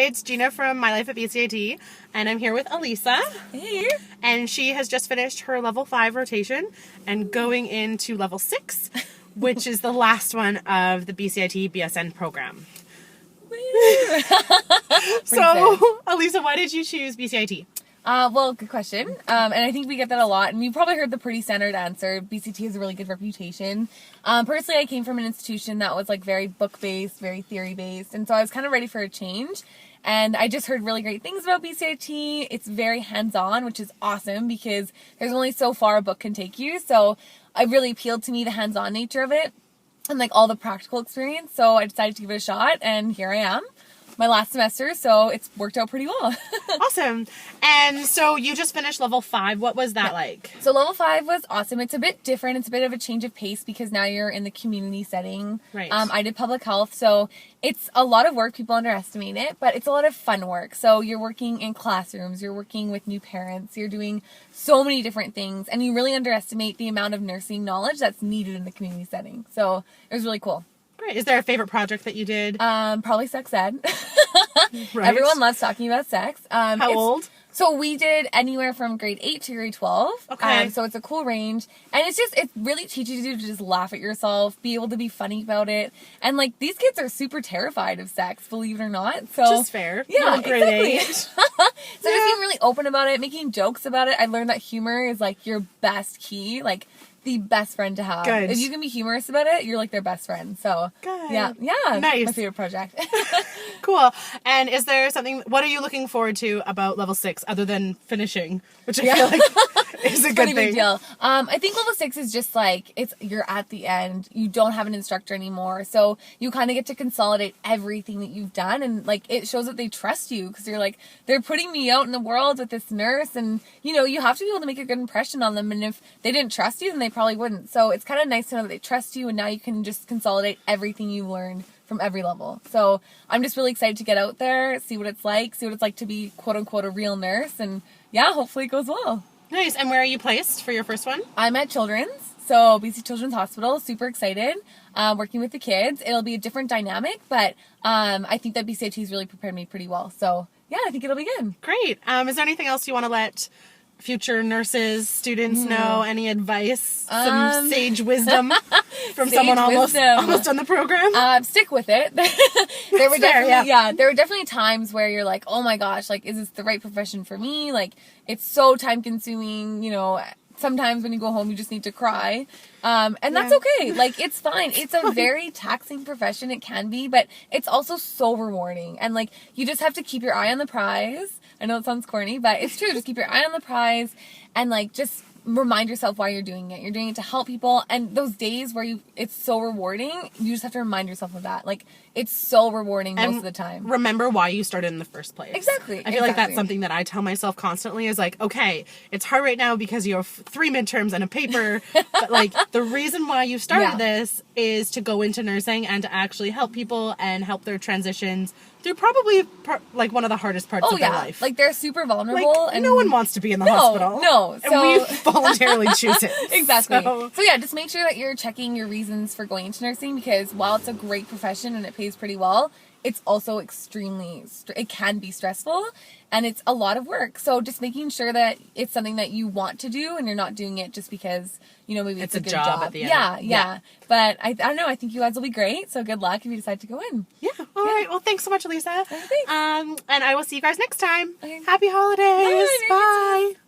it's Gina from My Life at BCIT, and I'm here with Alyssa. Hey. And she has just finished her level 5 rotation and going into level 6, which is the last one of the BCIT BSN program. So, Alyssa, why did you choose BCIT? Well, good question. And I think we get that a lot. And you probably heard the pretty standard answer. BCT has a really good reputation. Personally, I came from an institution that was like very book-based, very theory-based. And so I was kind of ready for a change. And I just heard really great things about BCIT. It's very hands-on, which is awesome because there's only so far a book can take you. So it really appealed to me, the hands-on nature of it and like all the practical experience. So I decided to give it a shot, and here I am. My last semester, so it's worked out pretty well. Awesome. And so you just finished level 5. What was that like? So level 5 was awesome. It's a bit different. It's a bit of a change of pace because now you're in the community setting. Right. I did public health, so it's a lot of work. People underestimate it, but it's a lot of fun work. So you're working in classrooms, you're working with new parents, you're doing so many different things, and you really underestimate the amount of nursing knowledge that's needed in the community setting. So it was really cool. Great. Is there a favorite project that you did? Probably sex ed. Right. Everyone loves talking about sex. How old? So we did anywhere from grade 8 to grade 12. Okay. So it's a cool range. And it really teaches you to just laugh at yourself, be able to be funny about it. And like, these kids are super terrified of sex, believe it or not. So just fair. Yeah, grade exactly. 8. So just being really open about it, making jokes about it. I learned that humor is like your best key. Like, the best friend to have. Good. If you can be humorous about it, you're like their best friend. So Good. yeah, Nice. my favorite project. Cool. And is there something, what are you looking forward to about level 6 other than finishing, which I feel like is a good Pretty thing? big deal. I think level 6 is just like, you're at the end. You don't have an instructor anymore. So you kind of get to consolidate everything that you've done. And like, it shows that they trust you because you're like, they're putting me out in the world with this nurse. And you know, you have to be able to make a good impression on them. And if they didn't trust you, then they probably wouldn't. So it's kind of nice to know that they trust you. And now you can just consolidate everything you've learned from every level. So I'm just really excited to get out there, see what it's like to be quote unquote a real nurse. And yeah, hopefully it goes well. Nice. And where are you placed for your first one? I'm at Children's, so BC Children's Hospital. Super excited, working with the kids. It'll be a different dynamic, but I think that BCIT's really prepared me pretty well. So yeah, I think it'll be good. Great. Is there anything else you want to let future nurses, students know? Any advice? Some sage wisdom from someone almost on the program? Stick with it. There were definitely times where you're like, oh my gosh, like, is this the right profession for me? Like, it's so time consuming, you know. Sometimes when you go home, you just need to cry. And that's okay. Like, it's fine. It's a very taxing profession. It can be, but it's also so rewarding. And like, you just have to keep your eye on the prize. I know it sounds corny, but it's true. Just keep your eye on the prize and like, just remind yourself why you're doing it. You're doing it to help people. And those days where it's so rewarding, you just have to remind yourself of that. Like, it's so rewarding most of the time. Remember why you started in the first place. Exactly. I feel like that's something that I tell myself constantly is like, okay, it's hard right now because you have 3 midterms and a paper, but like the reason why you started this is to go into nursing and to actually help people and help their transitions through probably like one of the hardest parts of their life. Like, they're super vulnerable. Like, and no one wants to be in the hospital. No. And we voluntarily choose it. Exactly. So yeah, just make sure that you're checking your reasons for going into nursing because while it's a great profession and it pays pretty well, it's also extremely, it can be stressful and it's a lot of work. So just making sure that it's something that you want to do and you're not doing it just because, you know, maybe it's a good job at the end. Yeah. But I don't know. I think you guys will be great. So good luck if you decide to go in. Yeah. All right. Well, thanks so much, Alyssa. Thanks. And I will see you guys next time. Okay. Happy holidays. Bye. Bye.